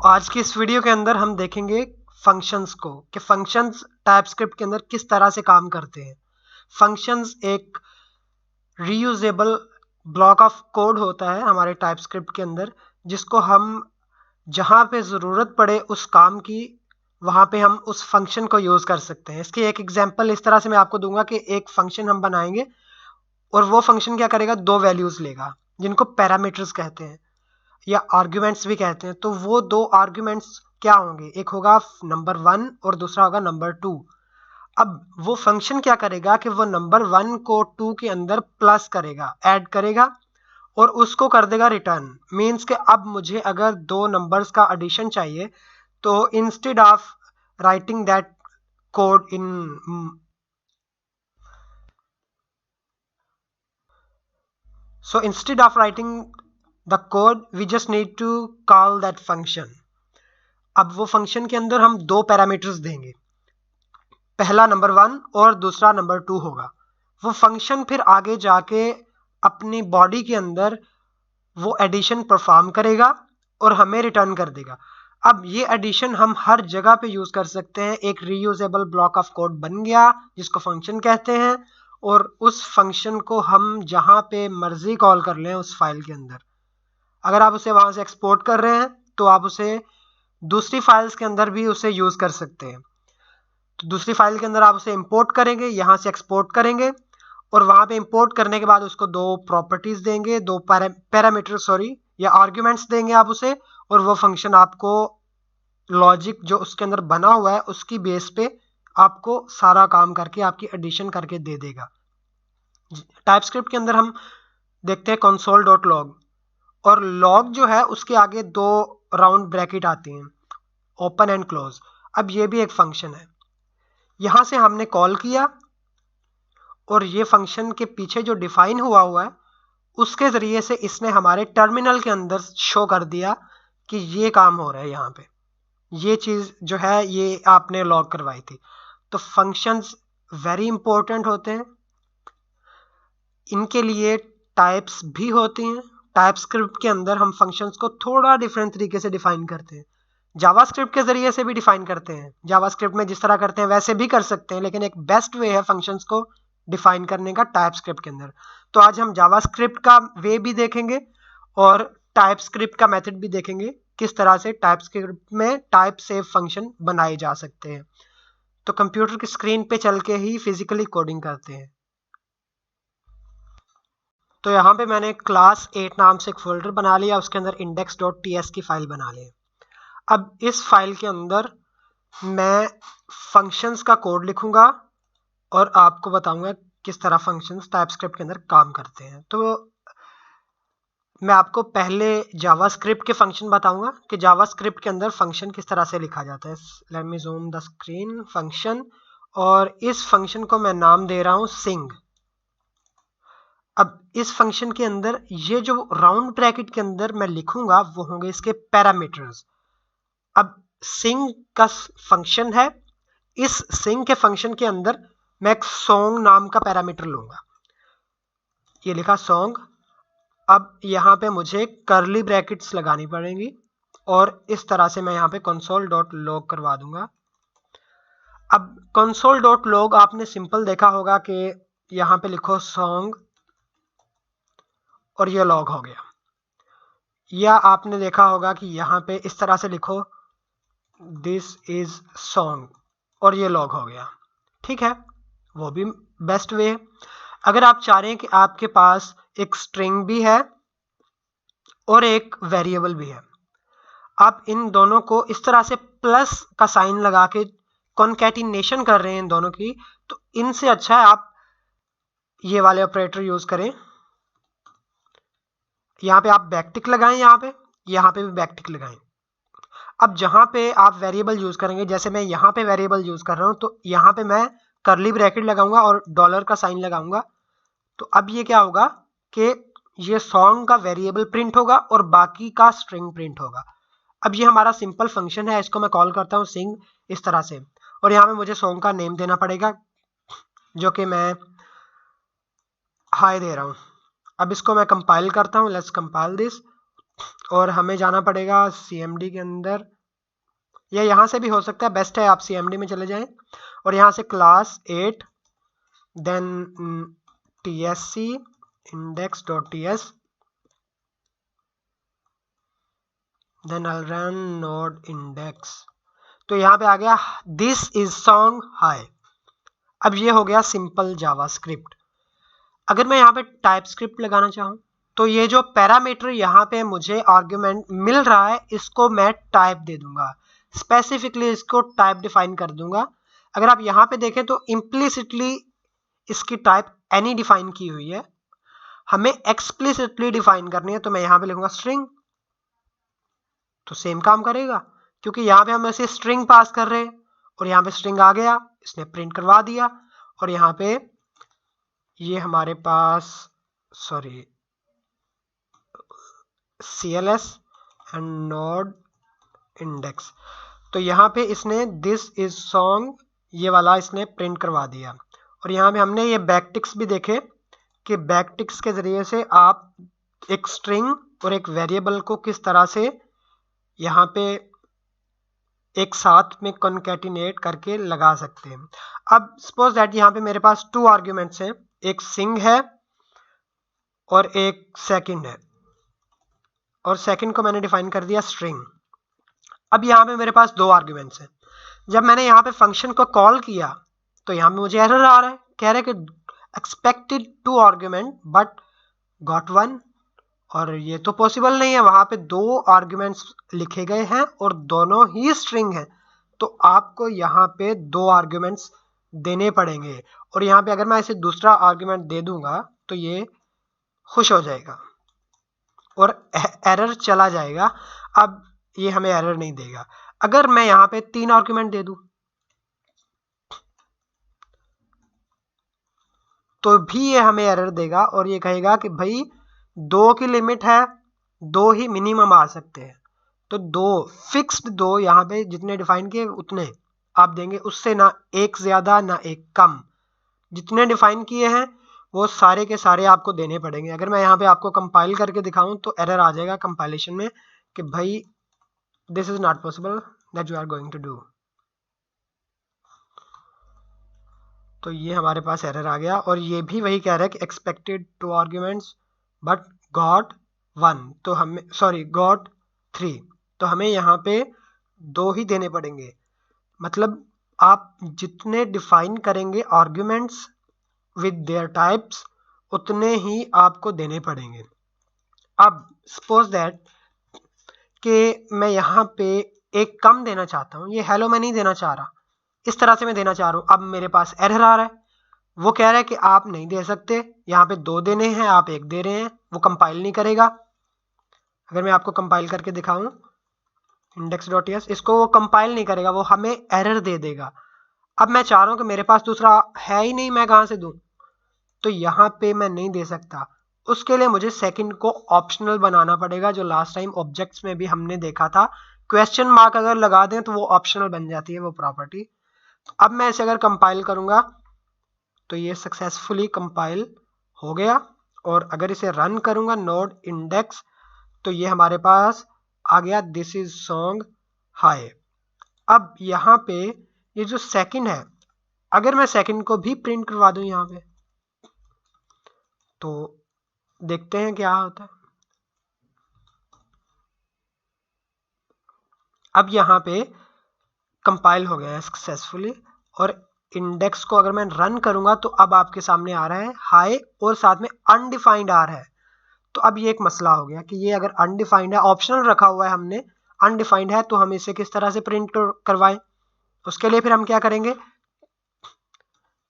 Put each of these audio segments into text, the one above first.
आज की इस वीडियो के अंदर हम देखेंगे फंक्शंस को कि फंक्शंस टाइपस्क्रिप्ट के अंदर किस तरह से काम करते हैं। फंक्शंस एक रीयूजेबल ब्लॉक ऑफ कोड होता है हमारे टाइपस्क्रिप्ट के अंदर, जिसको हम जहाँ पे ज़रूरत पड़े उस काम की, वहाँ पे हम उस फंक्शन को यूज़ कर सकते हैं। इसकी एक एग्जांपल इस तरह से मैं आपको दूंगा कि एक फंक्शन हम बनाएंगे और वो फंक्शन क्या करेगा, दो वैल्यूज़ लेगा जिनको पैरामीटर्स कहते हैं या आर्ग्यूमेंट्स भी कहते हैं। तो वो दो आर्ग्यूमेंट्स क्या होंगे, एक होगा नंबर 1 और दूसरा होगा नंबर 2। अब वो फंक्शन क्या करेगा कि वो नंबर 1 को 2 के अंदर प्लस करेगा, ऐड करेगा और उसको कर देगा रिटर्न। मीन्स कि अब मुझे अगर दो नंबर्स का एडिशन चाहिए तो instead of writing that code in so instead of writing the code we just need to call that function। अब वो फंक्शन के अंदर हम दो पैरामीटर्स देंगे, पहला नंबर 1 और दूसरा नंबर 2 होगा। वो फंक्शन फिर आगे जाके अपनी बॉडी के अंदर वो एडिशन परफॉर्म करेगा और हमें रिटर्न कर देगा। अब ये एडिशन हम हर जगह पे यूज कर सकते हैं। एक रीयूजेबल ब्लॉक ऑफ कोड बन गया जिसको फंक्शन कहते हैं, और उस फंक्शन को हम जहां पे मर्जी कॉल कर लें उस फाइल के अंदर। अगर आप उसे वहां से एक्सपोर्ट कर रहे हैं तो आप उसे दूसरी फाइल्स के अंदर भी उसे यूज कर सकते हैं। तो दूसरी फाइल के अंदर आप उसे इंपोर्ट करेंगे, यहाँ से एक्सपोर्ट करेंगे और वहां पे इंपोर्ट करने के बाद उसको दो प्रॉपर्टीज देंगे, दो पैरामीटर या आर्ग्यूमेंट्स देंगे आप उसे, और वो फंक्शन आपको लॉजिक जो उसके अंदर बना हुआ है उसकी बेस पे आपको सारा काम करके आपकी एडिशन करके दे देगा। टाइपस्क्रिप्ट के अंदर हम देखते हैं console.log, और लॉग जो है उसके आगे दो राउंड ब्रैकेट आती हैं, ओपन एंड क्लोज। अब ये भी एक फंक्शन है, यहां से हमने कॉल किया और ये फंक्शन के पीछे जो डिफाइन हुआ है उसके जरिए से इसने हमारे टर्मिनल के अंदर शो कर दिया कि ये काम हो रहा है, यहाँ पे ये चीज जो है ये आपने लॉग करवाई थी। तो फंक्शंस वेरी इंपॉर्टेंट होते हैं, इनके लिए टाइप्स भी होती हैं। टाइपस्क्रिप्ट के अंदर हम फंक्शंस को थोड़ा डिफरेंट तरीके से डिफाइन करते हैं, जावास्क्रिप्ट के जरिए से भी डिफाइन करते हैं। जावास्क्रिप्ट में जिस तरह करते हैं वैसे भी कर सकते हैं, लेकिन एक बेस्ट वे है फंक्शंस को डिफाइन करने का टाइपस्क्रिप्ट के अंदर। तो आज हम जावास्क्रिप्ट का वे भी देखेंगे और टाइपस्क्रिप्ट का मेथड भी देखेंगे, किस तरह से टाइपस्क्रिप्ट में टाइप सेव फंक्शन बनाए जा सकते हैं। तो कंप्यूटर की स्क्रीन पे चल के ही फिजिकली कोडिंग करते हैं। तो यहाँ पे मैंने क्लास 8 नाम से एक फोल्डर बना लिया, उसके अंदर index.ts की फाइल बना ली। अब इस फाइल के अंदर मैं फंक्शंस का कोड लिखूंगा और आपको बताऊंगा किस तरह फंक्शंस टाइपस्क्रिप्ट के अंदर काम करते हैं। तो मैं आपको पहले जावास्क्रिप्ट के फंक्शन बताऊंगा कि जावास्क्रिप्ट के अंदर फंक्शन किस तरह से लिखा जाता है। Let me zoom the screen, function, और इस फंक्शन को मैं नाम दे रहा हूं सिंग। अब इस फंक्शन के अंदर ये जो राउंड ब्रैकेट के अंदर मैं लिखूंगा वो होंगे इसके पैरामीटर्स। अब सिंग का फंक्शन है, इस सिंग के फंक्शन के अंदर मैं एक सॉन्ग नाम का पैरामीटर लूंगा, ये लिखा सॉन्ग। अब यहाँ पे मुझे कर्ली ब्रैकेट्स लगानी पड़ेंगी और इस तरह से मैं यहाँ पे console.log करवा दूंगा। अब console.log आपने सिंपल देखा होगा कि यहाँ पे लिखो सॉन्ग और ये लॉग हो गया, या आपने देखा होगा कि यहाँ पे इस तरह से लिखो दिस इज सॉन्ग और ये लॉग हो गया। ठीक है, वो भी बेस्ट वे है। अगर आप चाह रहे हैं कि आपके पास एक स्ट्रिंग भी है और एक वेरिएबल भी है, आप इन दोनों को इस तरह से प्लस का साइन लगा के कॉन्कैटिनेशन कर रहे हैं इन दोनों की, तो इनसे अच्छा है आप ये वाले ऑपरेटर यूज करें। यहाँ पे आप बैकटिक लगाएं, यहाँ पे भी बैकटिक लगाएं। अब जहां पे आप वेरिएबल यूज करेंगे, जैसे मैं यहाँ पे वेरिएबल यूज कर रहा हूं, तो यहाँ पे मैं कर्ली ब्रैकेट लगाऊंगा और डॉलर का साइन लगाऊंगा। तो अब ये क्या होगा कि ये सॉन्ग का वेरिएबल प्रिंट होगा और बाकी का स्ट्रिंग प्रिंट होगा। अब ये हमारा सिंपल फंक्शन है, इसको मैं कॉल करता हूँ सिंग इस तरह से, और यहाँ पे मुझे सॉन्ग का नेम देना पड़ेगा जो कि मैं हाई दे रहा हूँ। अब इसको मैं कंपाइल करता हूँ, लेट्स कंपाइल दिस, और हमें जाना पड़ेगा CMD के अंदर या यहाँ से भी हो सकता है, बेस्ट है आप CMD में चले जाएं और यहाँ से class 8 then TSC index.ts then I'll run node index। तो यहाँ पे आ गया दिस इज सॉन्ग हाई। अब ये हो गया सिंपल जावास्क्रिप्ट। अगर मैं यहाँ पे टाइप स्क्रिप्ट लगाना चाहूँ तो ये जो पैरामीटर यहाँ पे मुझे आर्ग्यूमेंट मिल रहा है इसको मैं टाइप दे दूंगा, स्पेसिफिकली इसको टाइप डिफाइन कर दूंगा। अगर आप यहाँ पे देखें तो इम्प्लिसिटली इसकी टाइप एनी डिफाइन की हुई है, हमें एक्सप्लिसिटली डिफाइन करनी है तो मैं यहाँ पे लिखूंगा स्ट्रिंग, तो सेम काम करेगा क्योंकि यहाँ पे हम ऐसे स्ट्रिंग पास कर रहे हैं और यहाँ पे स्ट्रिंग आ गया, इसने प्रिंट करवा दिया। और यहाँ पे ये हमारे पास CLS एंड नोड इंडेक्स, तो यहाँ पे इसने दिस इज सॉन्ग ये वाला इसने प्रिंट करवा दिया। और यहाँ पे हमने ये बैकटिक्स भी देखे कि बैकटिक्स के जरिए से आप एक स्ट्रिंग और एक वेरिएबल को किस तरह से यहाँ पे एक साथ में कॉन्कैटिनेट करके लगा सकते हैं। अब सपोज दैट यहाँ पे मेरे पास 2 आर्ग्यूमेंट्स हैं, एक सिंग है और एक सेकंड है, और सेकंड को मैंने डिफाइन कर दिया स्ट्रिंग। अब यहाँ पे मेरे पास 2 आर्ग्यूमेंट्स हैं। जब मैंने यहाँ पे फंक्शन को कॉल किया तो यहाँ पे मुझे एरर आ रहा है, कह रहा है कि एक्सपेक्टेड 2 आर्ग्यूमेंट बट गॉट 1, और ये तो पॉसिबल नहीं है, वहां पे 2 आर्ग्यूमेंट्स लिखे गए हैं और दोनों ही स्ट्रिंग हैं, तो आपको यहाँ पे 2 आर्ग्यूमेंट्स देने पड़ेंगे। और यहाँ पे अगर मैं इसे दूसरा आर्ग्यूमेंट दे दूंगा तो ये खुश हो जाएगा और एरर चला जाएगा। अब ये हमें एरर नहीं देगा। अगर मैं यहाँ पे 3 आर्ग्यूमेंट दे दूं तो भी ये हमें एरर देगा और ये कहेगा कि भाई 2 की लिमिट है, 2 ही मिनिमम आ सकते हैं, तो 2 फिक्स्ड 2 यहाँ पे जितने डिफाइन किए उतने आप देंगे, उससे ना एक ज्यादा ना एक कम, जितने डिफाइन किए हैं वो सारे के सारे आपको देने पड़ेंगे। अगर मैं यहाँ पे आपको कंपाइल करके दिखाऊं तो एरर आ जाएगा कंपाइलेशन में कि भाई this is not possible that you are going to do. तो ये हमारे पास एरर आ गया और ये भी वही कह रहा है कि एक्सपेक्टेड 2 आर्ग्यूमेंट्स बट गॉट 1, तो हमें गॉट 3, तो हमें यहाँ पे 2 ही देने पड़ेंगे। मतलब आप जितने डिफाइन करेंगे आर्ग्यूमेंट्स विद देयर टाइप्स उतने ही आपको देने पड़ेंगे। अब सपोज दैट कि मैं यहाँ पे एक कम देना चाहता हूँ, ये हेलो मैं नहीं देना चाह रहा, इस तरह से मैं देना चाह रहा हूँ। अब मेरे पास एरर आ रहा है, वो कह रहा है कि आप नहीं दे सकते, यहाँ पे 2 देने हैं, आप 1 दे रहे हैं, वो कंपाइल नहीं करेगा। अगर मैं आपको कंपाइल करके दिखाऊं index.ts, इसको वो कंपाइल नहीं करेगा, वो हमें एरर दे देगा। अब मैं चाह रहा हूं कि मेरे पास दूसरा है ही नहीं, मैं कहां से दूं, तो यहाँ पे मैं नहीं दे सकता। उसके लिए मुझे सेकंड को ऑप्शनल बनाना पड़ेगा, जो लास्ट टाइम ऑब्जेक्ट्स में भी हमने देखा था, क्वेश्चन मार्क अगर लगा दें तो वो ऑप्शनल बन जाती है वो प्रॉपर्टी। अब मैं इसे अगर कंपाइल करूंगा तो ये सक्सेसफुली कंपाइल हो गया, और अगर इसे रन करूंगा नोड इंडेक्स तो ये हमारे पास आ गया दिस इज सॉन्ग हाई। अब यहाँ पे ये जो सेकंड है, अगर मैं सेकंड को भी प्रिंट करवा दूं यहाँ पे तो देखते हैं क्या होता है। अब यहाँ पे कंपाइल हो गया है सक्सेसफुली, और इंडेक्स को अगर मैं रन करूंगा तो अब आपके सामने आ रहा है हाई और साथ में अनडिफाइंड आ रहा है। तो अब ये एक मसला हो गया कि ये अगर अनडिफाइंड है, ऑप्शनल रखा हुआ है हमने, अनडिफाइंड है, तो हम इसे किस तरह से प्रिंट करवाएं। उसके लिए फिर हम क्या करेंगे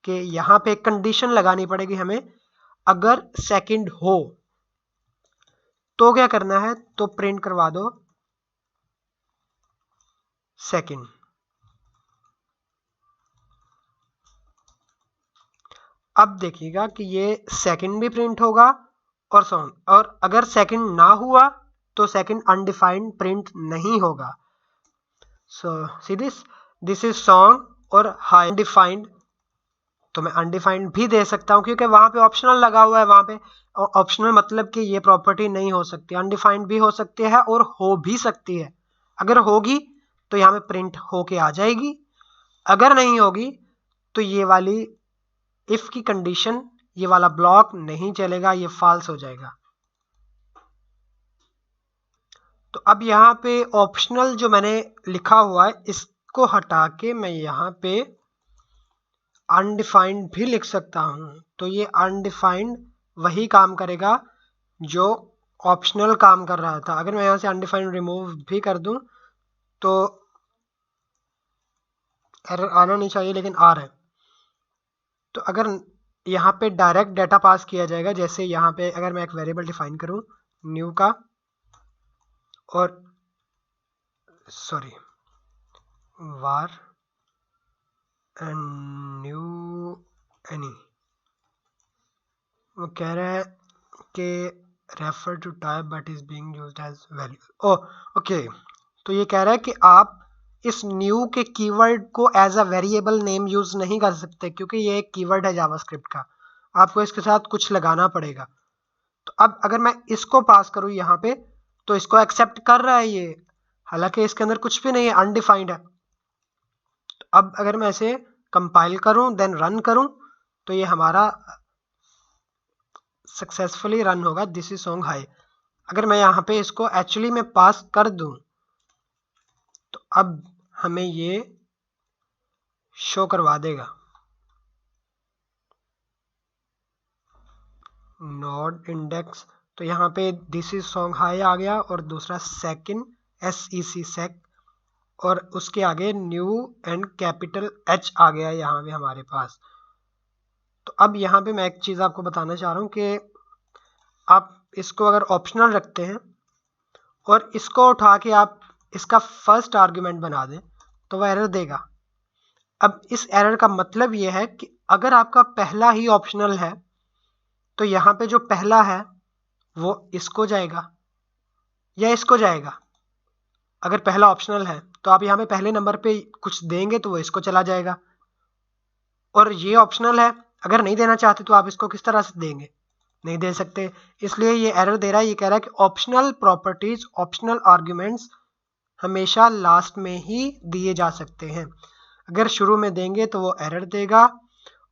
कि यहाँ पे एक कंडीशन लगानी पड़ेगी हमें, अगर सेकंड हो तो क्या करना है, तो प्रिंट करवा दो सेकंड। अब देखिएगा कि ये सेकंड भी प्रिंट होगा और सॉन्ग, और अगर सेकंड ना हुआ तो सेकंड अनडिफाइंड प्रिंट नहीं होगा। सो सी दिस इज सॉन्ग और हाई अनडिफाइंड, तो मैं अनडिफाइंड भी दे सकता हूं क्योंकि वहां पे ऑप्शनल लगा हुआ है। वहां पे ऑप्शनल मतलब कि ये प्रॉपर्टी नहीं हो सकती, अनडिफाइंड भी हो सकती है और हो भी सकती है। अगर होगी तो यहाँ पे प्रिंट होके आ जाएगी। अगर नहीं होगी तो ये वाली इफ की कंडीशन, ये वाला ब्लॉक नहीं चलेगा, ये फॉल्स हो जाएगा। तो अब यहाँ पे ऑप्शनल जो मैंने लिखा हुआ है इसको हटा के मैं यहाँ पे अनडिफाइंड भी लिख सकता हूँ। तो ये अनडिफाइंड वही काम करेगा जो ऑप्शनल काम कर रहा था। अगर मैं यहाँ से अनडिफाइंड रिमूव भी कर दूं तो एरर आना नहीं चाहिए, लेकिन आ रहा है। तो अगर यहाँ पे डायरेक्ट डाटा पास किया जाएगा, जैसे यहाँ पे अगर मैं एक वेरिएबल डिफाइन करूँ न्यू का, और sorry var and new any, वो कह रहा है कि refer to type but is being used as value. Okay, तो ये कह रहा है कि आप इस न्यू के कीवर्ड को as a variable name use नहीं कर सकते, क्योंकि ये एक कीवर्ड है जावास्क्रिप्ट का, आपको इसके साथ कुछ लगाना पड़ेगा। तो अब अगर मैं इसको पास करूँ यहाँ पे, तो इसको एक्सेप्ट कर रहा है ये, हालांकि इसके अंदर कुछ भी नहीं है, अनडिफाइंड है। तो अब अगर मैं इसे कंपाइल करूँ देन रन करूँ तो ये हमारा सक्सेसफुली रन होगा, दिस इज सॉन्ग हाई। अगर मैं यहाँ पे इसको एक्चुअली में पास कर दूं तो अब हमें ये शो करवा देगा नोड इंडेक्स। तो यहाँ पे दिस इज सॉन्ग हाई आ गया, और दूसरा सेकंड SEC सेक, और उसके आगे न्यू एंड कैपिटल H आ गया यहाँ पे हमारे पास। तो अब यहाँ पे मैं एक चीज़ आपको बताना चाह रहा हूँ कि आप इसको अगर ऑप्शनल रखते हैं और इसको उठा के आप इसका फर्स्ट आर्ग्यूमेंट बना दें तो वह एरर देगा। अब इस एरर का मतलब यह है कि अगर आपका पहला ही ऑप्शनल है तो यहाँ पे जो पहला है वो इसको जाएगा या इसको जाएगा। अगर पहला ऑप्शनल है तो आप यहाँ पे पहले नंबर पे कुछ देंगे तो वो इसको चला जाएगा, और ये ऑप्शनल है, अगर नहीं देना चाहते तो आप इसको किस तरह से देंगे, नहीं दे सकते। इसलिए ये एरर दे रहा है, ये कह रहा है कि ऑप्शनल प्रॉपर्टीज, ऑप्शनल आर्ग्यूमेंट्स हमेशा लास्ट में ही दिए जा सकते हैं। अगर शुरू में देंगे तो वो एरर देगा,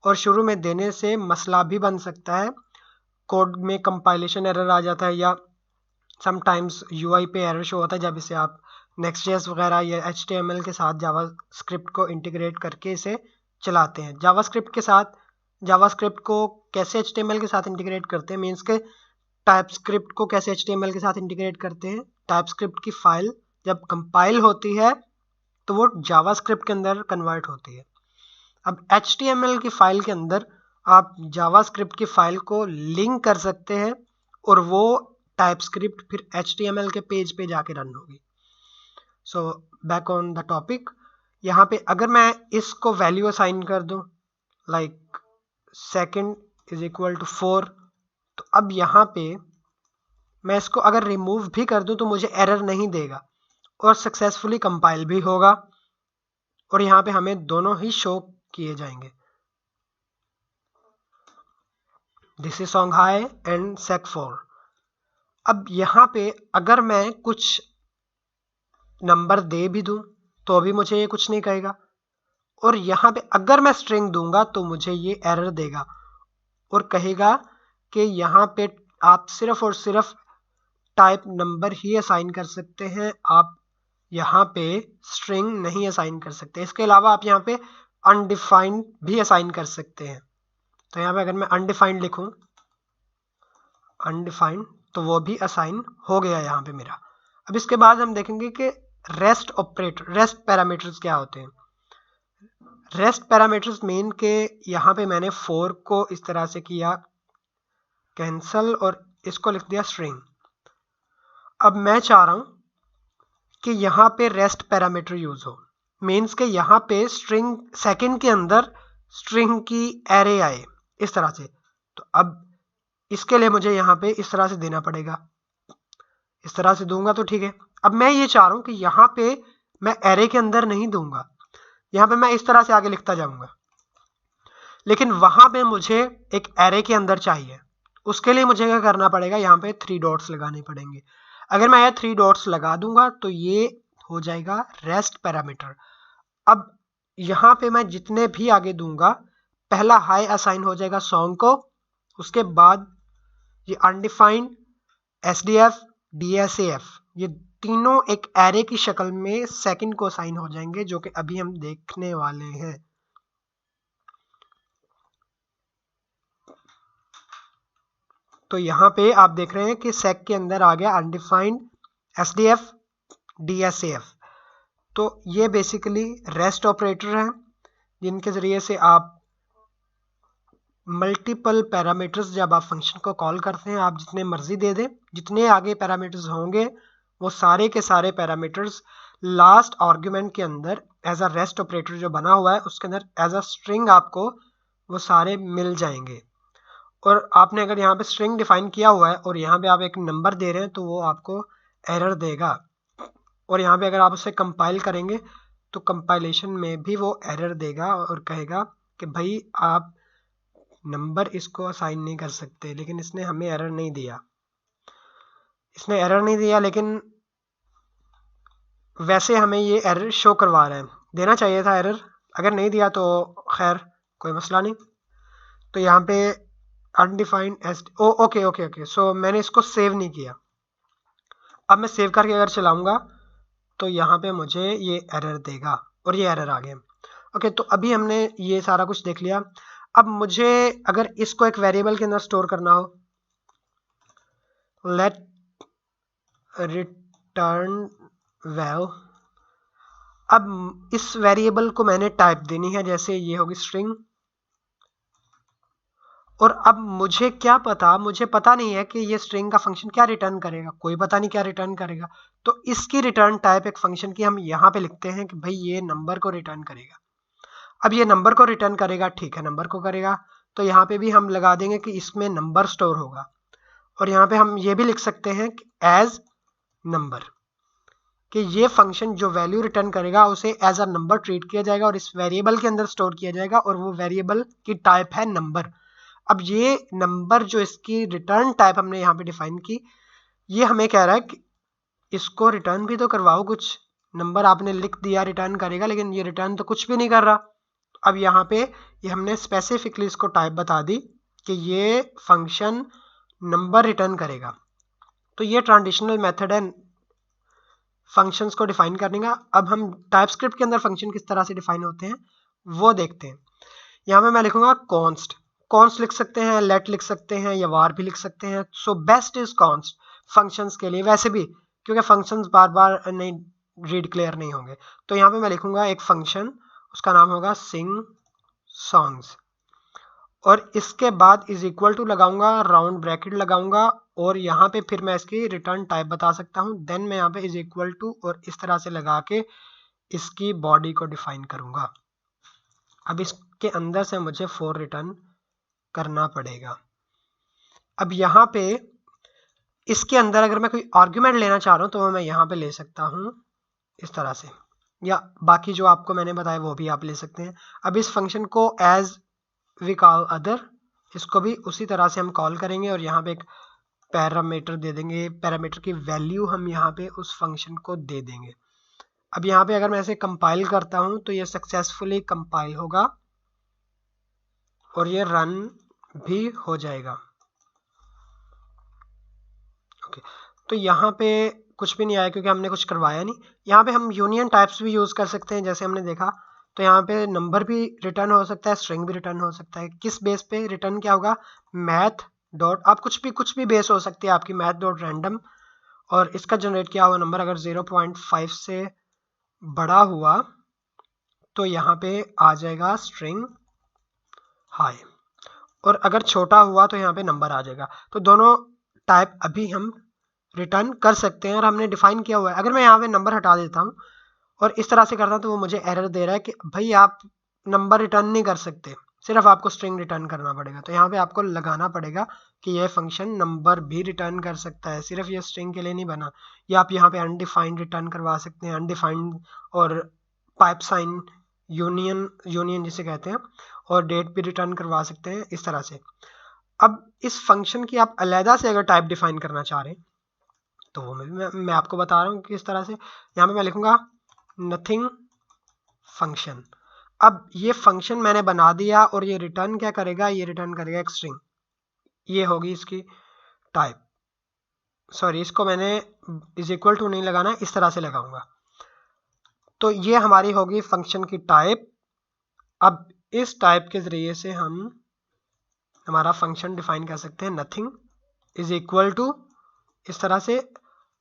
और शुरू में देने से मसला भी बन सकता है, कोड में कंपाइलेशन एरर आ जाता है, या समटाइम्स UI पे एरर शो होता है जब इसे आप Next.js वगैरह या HTML के साथ जावास्क्रिप्ट को इंटीग्रेट करके इसे चलाते हैं। जावास्क्रिप्ट को कैसे HTML के साथ इंटीग्रेट करते हैं, मीन्स के टाइपस्क्रिप्ट को कैसे HTML के साथ इंटीग्रेट करते हैं। टाइपस्क्रिप्ट की फाइल जब कंपाइल होती है तो वो जावास्क्रिप्ट के अंदर कन्वर्ट होती है। अब HTML की फाइल के अंदर आप जावास्क्रिप्ट की फाइल को लिंक कर सकते हैं, और वो टाइपस्क्रिप्ट फिर HTML के पेज पे जाके रन होगी। So back on the topic, यहाँ पे अगर मैं इसको वैल्यू असाइन कर दूं like second is equal to 4, तो अब यहाँ पे मैं इसको अगर रिमूव भी कर दूं तो मुझे एरर नहीं देगा, और सक्सेसफुली कंपाइल भी होगा, और यहाँ पे हमें दोनों ही शो किए जाएंगे, this is song high and sec4। अब यहाँ पे अगर मैं कुछ नंबर दे भी दूं तो अभी मुझे ये कुछ नहीं कहेगा, और यहाँ पे अगर मैं स्ट्रिंग दूंगा तो मुझे ये एरर देगा और कहेगा कि यहाँ पे आप सिर्फ और सिर्फ टाइप नंबर ही असाइन कर सकते हैं, आप यहाँ पे स्ट्रिंग नहीं असाइन कर सकते। इसके अलावा आप यहाँ पे अनडिफाइंड भी असाइन कर सकते हैं। तो यहाँ पे अगर मैं अनडिफाइंड लिखूं, अनडिफाइंड, तो वो भी असाइन हो गया यहाँ पे मेरा। अब इसके बाद हम देखेंगे कि रेस्ट ऑपरेटर, रेस्ट पैरामीटर्स क्या होते हैं। रेस्ट पैरामीटर्स मीन के यहाँ पे मैंने 4 को इस तरह से किया कैंसल और इसको लिख दिया स्ट्रिंग। अब मैं चाह रहा हूँ कि यहाँ पे रेस्ट पैरामीटर यूज हो, मीन्स के यहाँ पे स्ट्रिंग सेकंड के अंदर स्ट्रिंग की एरे आए इस तरह से। तो अब इसके लिए मुझे यहाँ पे इस तरह से देना पड़ेगा, इस तरह से दूंगा तो ठीक है। अब मैं ये चाह रहा हूँ कि यहाँ पे मैं एरे के अंदर नहीं दूंगा, यहाँ पे मैं इस तरह से आगे लिखता जाऊंगा, लेकिन वहां पे मुझे एक एरे के अंदर चाहिए। उसके लिए मुझे क्या करना पड़ेगा, यहाँ पे 3 डॉट्स लगाने पड़ेंगे। अगर मैं ये 3 डॉट्स लगा दूंगा तो ये हो जाएगा रेस्ट पैरामीटर। अब यहाँ पे मैं जितने भी आगे दूंगा, पहला हाई असाइन हो जाएगा सॉन्ग को, उसके बाद ये अनडिफाइंड, एसडीएफ, डीएसएफ, ये तीनों एक एरे की शक्ल में सेकंड को असाइन हो जाएंगे, जो कि अभी हम देखने वाले हैं। तो यहाँ पे आप देख रहे हैं कि सेक के अंदर आ गया अनडिफाइंड, एसडीएफ, डीएसएफ। तो ये बेसिकली रेस्ट ऑपरेटर हैं जिनके जरिए से आप मल्टीपल पैरामीटर्स, जब आप फंक्शन को कॉल करते हैं, आप जितने मर्जी दे दें, जितने आगे पैरामीटर्स होंगे वो सारे के सारे पैरामीटर्स लास्ट आर्गुमेंट के अंदर एज अ रेस्ट ऑपरेटर जो बना हुआ है उसके अंदर एज अ स्ट्रिंग आपको वो सारे मिल जाएंगे। और आपने अगर यहाँ पे स्ट्रिंग डिफाइन किया हुआ है और यहाँ पे आप एक नंबर दे रहे हैं तो वो आपको एरर देगा। और यहाँ पे अगर आप उसे कंपाइल करेंगे तो कंपाइलेशन में भी वो एरर देगा और कहेगा कि भाई आप नंबर इसको असाइन नहीं कर सकते। लेकिन इसने हमें एरर नहीं दिया, लेकिन वैसे हमें ये एरर शो करवा रहा है। देना चाहिए था एरर, अगर नहीं दिया तो खैर कोई मसला नहीं। तो यहाँ पे अनडिफाइंड ओके, सो मैंने इसको सेव नहीं किया। अब मैं सेव करके अगर चलाऊंगा तो यहाँ पे मुझे ये एरर देगा और ये एरर आ गया। ओके, तो अभी हमने ये सारा कुछ देख लिया। अब मुझे अगर इसको एक वेरिएबल के अंदर स्टोर करना हो, लेट रिटर्न वैल। अब इस वेरिएबल को मैंने टाइप देनी है, जैसे ये होगी स्ट्रिंग। और अब मुझे क्या पता, मुझे पता नहीं है कि ये स्ट्रिंग का फंक्शन क्या रिटर्न करेगा, कोई पता नहीं क्या रिटर्न करेगा। तो इसकी रिटर्न टाइप एक फंक्शन की हम यहाँ पे लिखते हैं कि भाई ये नंबर को रिटर्न करेगा। अब ये नंबर को रिटर्न करेगा, ठीक है, नंबर को करेगा। तो यहाँ पे भी हम लगा देंगे कि इसमें नंबर स्टोर होगा। और यहाँ पे हम ये भी लिख सकते हैं कि एज नंबर, कि ये फंक्शन जो वैल्यू रिटर्न करेगा उसे एज अ नंबर ट्रीट किया जाएगा और इस वेरिएबल के अंदर स्टोर किया जाएगा और वो वेरिएबल की टाइप है नंबर। अब ये नंबर जो इसकी रिटर्न टाइप हमने यहाँ पे डिफाइन की, ये हमें कह रहा है कि इसको रिटर्न भी तो करवाओ कुछ। नंबर आपने लिख दिया रिटर्न करेगा, लेकिन ये रिटर्न तो कुछ भी नहीं कर रहा। अब यहाँ पे ये हमने स्पेसिफिकली इसको टाइप बता दी कि ये फंक्शन नंबर रिटर्न करेगा। तो ये ट्रांजिशनल मेथड है फंक्शंस को डिफाइन करने का। अब हम टाइपस्क्रिप्ट के अंदर फंक्शन किस तरह से डिफाइन होते हैं वो देखते हैं। यहाँ पे मैं लिखूंगा कॉन्स्ट लिख सकते हैं, लेट लिख सकते हैं या वार भी लिख सकते हैं। So best is const functions के लिए, वैसे भी क्योंकि फंक्शंस बार बार नहीं डिक्लेयर नहीं होंगे। तो यहाँ पे मैं लिखूंगा एक फंक्शन, उसका नाम होगा सिंग सॉन्ग्स, और इसके बाद इज इक्वल टू लगाऊंगा, राउंड ब्रैकेट लगाऊंगा, और यहाँ पे फिर मैं इसकी रिटर्न टाइप बता सकता हूँ। देन मैं यहाँ पे इज इक्वल टू और इस तरह से लगा के इसकी बॉडी को डिफाइन करूंगा। अब इसके अंदर से मुझे 4 रिटर्न करना पड़ेगा। अब यहाँ पे इसके अंदर अगर मैं कोई आर्ग्यूमेंट लेना चाह रहा हूँ तो मैं यहाँ पे ले सकता हूँ इस तरह से, या बाकी जो आपको मैंने बताया वो भी आप ले सकते हैं। अब इस फंक्शन को एज वी कॉल अदर, इसको भी उसी तरह से हम कॉल करेंगे और यहाँ पे एक पैरामीटर दे देंगे। पैरामीटर की वैल्यू हम यहाँ पे उस फंक्शन को दे देंगे। अब यहाँ पे अगर मैं इसे कंपाइल करता हूँ तो ये सक्सेसफुली कंपाइल होगा और ये रन भी हो जाएगा। ओके, तो यहाँ पे कुछ भी नहीं आया क्योंकि हमने कुछ करवाया नहीं। यहाँ पे हम यूनियन टाइप्स भी यूज कर सकते हैं, जैसे हमने देखा। तो यहाँ पे नंबर भी रिटर्न हो सकता है, स्ट्रिंग भी रिटर्न हो सकता है। किस बेस पे रिटर्न क्या होगा, मैथ डॉट, आप कुछ भी बेस हो सकती है आपकी, मैथ डॉट रैंडम, और इसका जनरेट किया हुआ नंबर अगर 0.5 से बड़ा हुआ तो यहाँ पे आ जाएगा स्ट्रिंग हाई, और अगर छोटा हुआ तो यहाँ पे नंबर आ जाएगा। तो दोनों टाइप अभी हम रिटर्न कर सकते हैं और हमने डिफाइन किया हुआ है। अगर मैं यहाँ पे नंबर हटा देता हूँ और इस तरह से करता हूँ तो वो मुझे एरर दे रहा है कि भाई आप नंबर रिटर्न नहीं कर सकते, सिर्फ आपको स्ट्रिंग रिटर्न करना पड़ेगा। तो यहाँ पे आपको लगाना पड़ेगा कि यह फंक्शन नंबर भी रिटर्न कर सकता है, सिर्फ ये स्ट्रिंग के लिए नहीं बना। या आप यहाँ पे अनडिफाइंड रिटर्न करवा सकते हैं, अनडिफाइंड और पाइप साइन यूनियन जिसे कहते हैं, और डेट भी रिटर्न करवा सकते हैं इस तरह से। अब इस फंक्शन की आप अलहदा से अगर टाइप डिफाइन करना चाह रहे हैं तो वो मैं आपको बता रहा हूँ किस तरह से। यहाँ पे मैं लिखूंगा नथिंग फंक्शन। अब ये फंक्शन मैंने बना दिया और ये रिटर्न क्या करेगा, ये रिटर्न करेगा एक स्ट्रिंग। ये होगी इसकी टाइप। सॉरी, इसको मैंने इज इक्वल टू नहीं लगाना, इस तरह से लगाऊंगा। तो ये हमारी होगी फंक्शन की टाइप। अब इस टाइप के जरिए से हम हमारा फंक्शन डिफाइन कर सकते हैं, नथिंग इज इक्वल टू इस तरह से,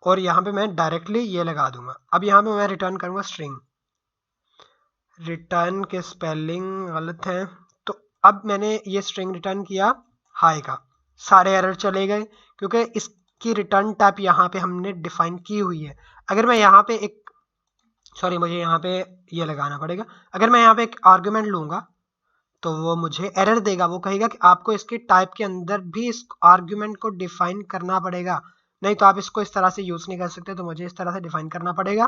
और यहाँ पे मैं डायरेक्टली ये लगा दूंगा। अब यहाँ पे मैं रिटर्न करूंगा स्ट्रिंग। रिटर्न के स्पेलिंग गलत है, तो अब मैंने ये स्ट्रिंग रिटर्न किया हाई का, सारे एरर चले गए क्योंकि इसकी रिटर्न टाइप यहाँ पे हमने डिफाइन की हुई है। अगर मैं यहाँ पे एक सॉरी मुझे यहाँ पे ये लगाना पड़ेगा, अगर मैं यहाँ पे एक आर्गुमेंट लूंगा तो वो मुझे एरर देगा। वो कहेगा कि आपको इसके टाइप के अंदर भी इस आर्गुमेंट को डिफाइन करना पड़ेगा, नहीं तो आप इसको इस तरह से यूज नहीं कर सकते। तो मुझे इस तरह से डिफाइन करना पड़ेगा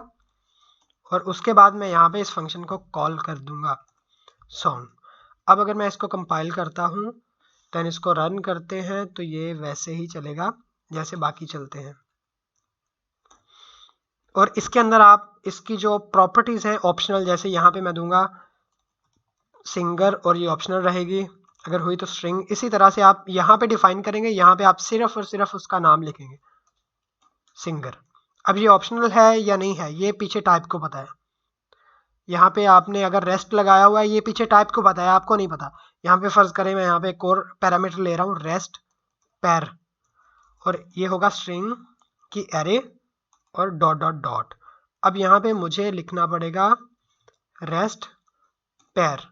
और उसके बाद मैं यहाँ पे इस फंक्शन को कॉल कर दूंगा साउंड। अब अगर मैं इसको कंपाइल करता हूँ देन इसको रन करते हैं तो ये वैसे ही चलेगा जैसे बाकी चलते हैं। और इसके अंदर आप इसकी जो प्रॉपर्टीज हैं ऑप्शनल, जैसे यहाँ पे मैं दूंगा सिंगर और ये ऑप्शनल रहेगी, अगर हुई तो स्ट्रिंग। इसी तरह से आप यहाँ पे डिफाइन करेंगे, यहाँ पे आप सिर्फ और सिर्फ उसका नाम लिखेंगे सिंगर। अब ये ऑप्शनल है या नहीं है ये पीछे टाइप को पता है। यहाँ पे आपने अगर रेस्ट लगाया हुआ है ये पीछे टाइप को पता है, आपको नहीं पता। यहाँ पे फर्ज करें मैं यहाँ पे एक और पैरामीटर ले रहा हूँ रेस्ट पैर, और ये होगा स्ट्रिंग की एरे और डॉट डॉट डॉट। अब यहाँ पे मुझे लिखना पड़ेगा रेस्ट पैर।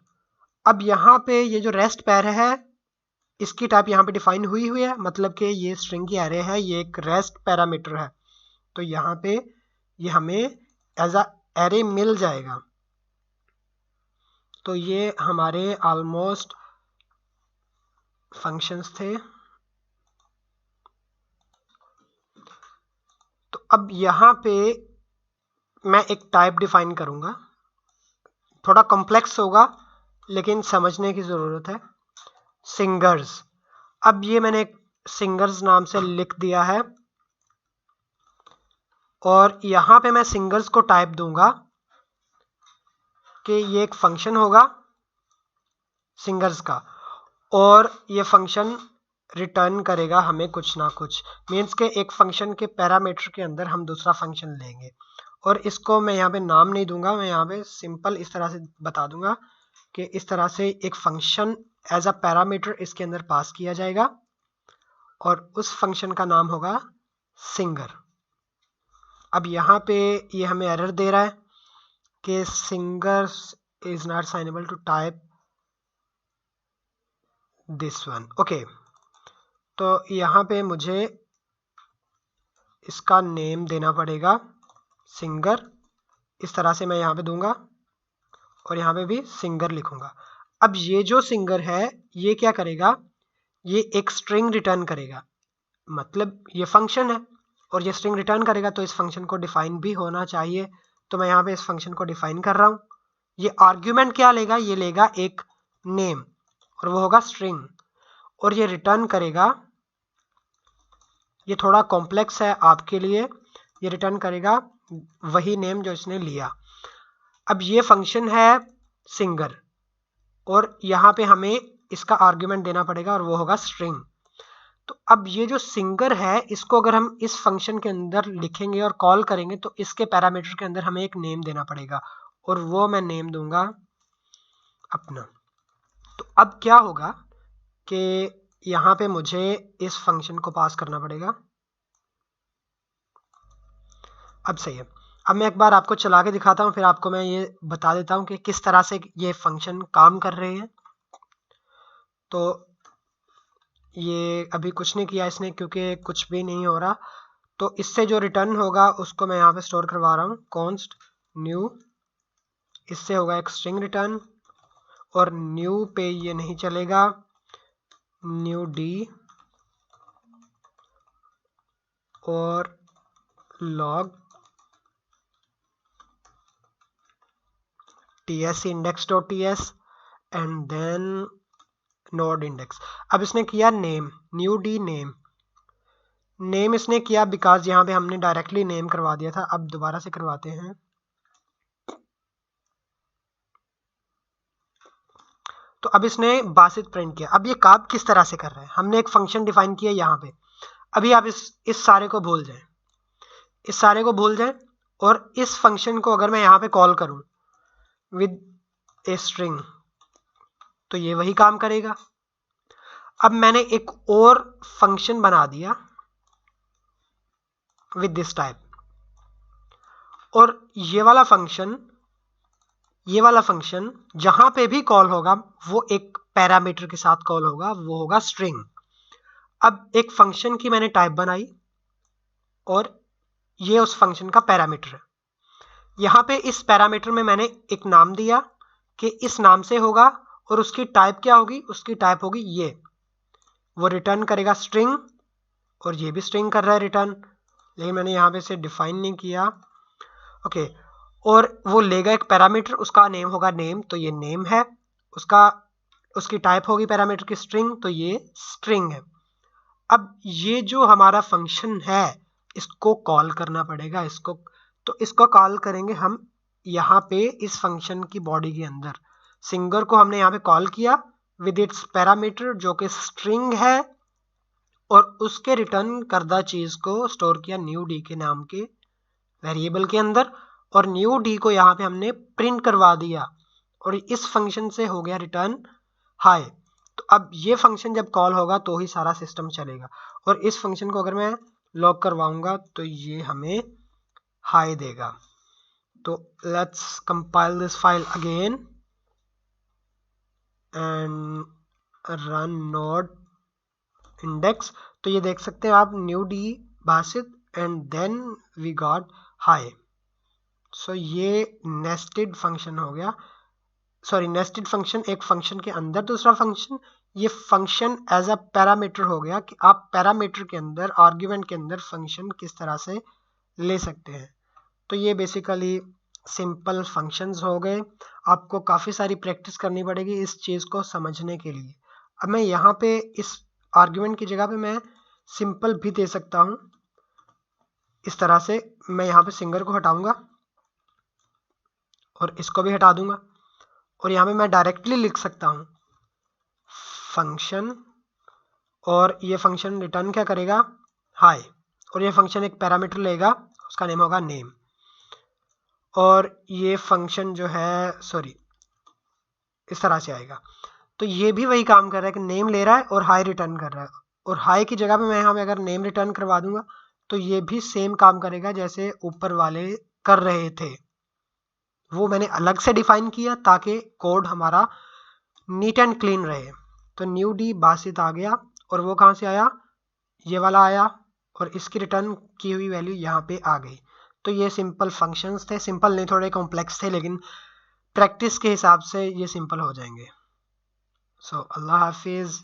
अब यहाँ पे ये जो रेस्ट पैर है इसकी टाइप यहाँ पे डिफाइन हुई है, मतलब कि ये स्ट्रिंग की एरे है, ये एक रेस्ट पैरामीटर है। तो यहाँ पे ये हमें एज अ एरे मिल जाएगा। तो ये हमारे ऑलमोस्ट फंक्शंस थे। तो अब यहाँ पे मैं एक टाइप डिफाइन करूंगा, थोड़ा कॉम्प्लेक्स होगा लेकिन समझने की ज़रूरत है। सिंगर्स। अब ये मैंने सिंगर्स नाम से लिख दिया है और यहाँ पे मैं सिंगर्स को टाइप दूंगा कि ये एक फंक्शन होगा सिंगर्स का, और ये फंक्शन रिटर्न करेगा हमें कुछ ना कुछ। मीन्स के एक फंक्शन के पैरामीटर के अंदर हम दूसरा फंक्शन लेंगे, और इसको मैं यहाँ पे नाम नहीं दूंगा, मैं यहाँ पे सिंपल इस तरह से बता दूंगा कि इस तरह से एक फंक्शन एज अ पैरामीटर इसके अंदर पास किया जाएगा और उस फंक्शन का नाम होगा सिंगर। अब यहाँ पे ये हमें एरर दे रहा है कि singers is not assignable to type this one. Okay, तो यहाँ पे मुझे इसका नेम देना पड़ेगा सिंगर। इस तरह से मैं यहाँ पे दूंगा और यहाँ पे भी सिंगर लिखूंगा। अब ये जो सिंगर है ये क्या करेगा, ये एक स्ट्रिंग रिटर्न करेगा, मतलब ये फंक्शन है और ये स्ट्रिंग रिटर्न करेगा, तो इस फंक्शन को डिफाइन भी होना चाहिए। तो मैं यहाँ पे इस फंक्शन को डिफाइन कर रहा हूँ। ये आर्ग्यूमेंट क्या लेगा, ये लेगा एक नेम और वो होगा स्ट्रिंग, और ये रिटर्न करेगा, ये थोड़ा कॉम्प्लेक्स है आपके लिए, ये रिटर्न करेगा वही नेम जो इसने लिया। अब ये फंक्शन है सिंगर और यहाँ पे हमें इसका आर्ग्यूमेंट देना पड़ेगा और वो होगा स्ट्रिंग। तो अब ये जो सिंगर है इसको अगर हम इस फंक्शन के अंदर लिखेंगे और कॉल करेंगे तो इसके पैरामीटर के अंदर हमें एक नेम देना पड़ेगा और वो मैं नेम दूंगा अपना। तो अब क्या होगा कि यहाँ पे मुझे इस फंक्शन को पास करना पड़ेगा। अब सही है। अब मैं एक बार आपको चला के दिखाता हूँ, फिर आपको मैं ये बता देता हूँ कि किस तरह से ये फंक्शन काम कर रहे हैं। तो ये अभी कुछ नहीं किया इसने क्योंकि कुछ भी नहीं हो रहा, तो इससे जो रिटर्न होगा उसको मैं यहाँ पे स्टोर करवा रहा हूँ कॉन्स्ट न्यू। इससे होगा एक स्ट्रिंग रिटर्न और न्यू पे ये नहीं चलेगा, न्यू डी और log ts index.ts and then node index. अब इसने किया name, new D name, name इसने किया बिकॉज यहाँ पे हमने डायरेक्टली नेम करवा दिया था। अब दोबारा से करवाते हैं। तो अब इसने बासित प्रिंट किया। अब ये काम किस तरह से कर रहा है, हमने एक फंक्शन डिफाइन किया यहाँ पे। अभी आप इस सारे को भूल जाएं, इस सारे को भूल जाएं और इस फंक्शन को अगर मैं यहाँ पे कॉल करूं विद ए स्ट्रिंग तो ये वही काम करेगा। अब मैंने एक और फंक्शन बना दिया विद दिस टाइप, और ये वाला फंक्शन जहां पे भी कॉल होगा वो एक पैरामीटर के साथ कॉल होगा, वो होगा स्ट्रिंग। अब एक फंक्शन की मैंने टाइप बनाई और ये उस फंक्शन का पैरामीटर है। यहाँ पे इस पैरामीटर में मैंने एक नाम दिया कि इस नाम से होगा, और उसकी टाइप क्या होगी, उसकी टाइप होगी ये, वो रिटर्न करेगा स्ट्रिंग, और ये भी स्ट्रिंग कर रहा है रिटर्न, लेकिन मैंने यहाँ पे इसे डिफाइन नहीं किया। ओके, और वो लेगा एक पैरामीटर, उसका नेम होगा नेम, तो ये नेम है, उसकी टाइप होगी पैरामीटर की स्ट्रिंग, तो ये स्ट्रिंग है। अब ये जो हमारा फंक्शन है इसको कॉल करना पड़ेगा, इसको कॉल करेंगे हम यहाँ पे इस फंक्शन की बॉडी के अंदर। सिंगर को हमने यहाँ पे कॉल किया विद इट्स पैरामीटर जो कि स्ट्रिंग है, और उसके रिटर्न करदा चीज को स्टोर किया न्यू डी के नाम के वेरिएबल के अंदर, और न्यू डी को यहाँ पे हमने प्रिंट करवा दिया, और इस फंक्शन से हो गया रिटर्न हाई। तो अब ये फंक्शन जब कॉल होगा तो ही सारा सिस्टम चलेगा, और इस फंक्शन को अगर मैं लॉक करवाऊंगा तो ये हमें हाई देगा। तो let's compile this file again and run node index. तो ये देख सकते हैं आप न्यू डी बासित and then we got hi. So ये नेस्टेड फंक्शन हो गया, सॉरी नेस्टेड फंक्शन, एक फंक्शन के अंदर दूसरा फंक्शन। ये फंक्शन एज अ पैरामीटर हो गया कि आप पैरामीटर के अंदर आर्ग्यूमेंट के अंदर फंक्शन किस तरह से ले सकते हैं। तो ये बेसिकली सिंपल फंक्शंस हो गए। आपको काफ़ी सारी प्रैक्टिस करनी पड़ेगी इस चीज़ को समझने के लिए। अब मैं यहाँ पे इस आर्ग्यूमेंट की जगह पे मैं सिंपल भी दे सकता हूँ। इस तरह से मैं यहाँ पे सिंगर को हटाऊंगा और इसको भी हटा दूंगा, और यहाँ पे मैं डायरेक्टली लिख सकता हूँ फंक्शन, और ये फंक्शन रिटर्न क्या करेगा हाई, और ये फंक्शन एक पैरामीटर लेगा, उसका नेम होगा नेम, और ये फंक्शन जो है सॉरी इस तरह से आएगा। तो ये भी वही काम कर रहा है कि नेम ले रहा है और हाई रिटर्न कर रहा है, और हाई की जगह पे मैं यहाँ पे अगर नेम रिटर्न करवा दूंगा तो ये भी सेम काम करेगा जैसे ऊपर वाले कर रहे थे। वो मैंने अलग से डिफाइन किया ताकि कोड हमारा नीट एंड क्लीन रहे। तो न्यू डी बासित आ गया, और वो कहाँ से आया, ये वाला आया, और इसकी रिटर्न की हुई वैल्यू यहाँ पे आ गई। तो ये सिंपल फंक्शंस थे, सिंपल नहीं थोड़े कॉम्प्लेक्स थे, लेकिन प्रैक्टिस के हिसाब से ये सिंपल हो जाएंगे। सो अल्लाह हाफिज़।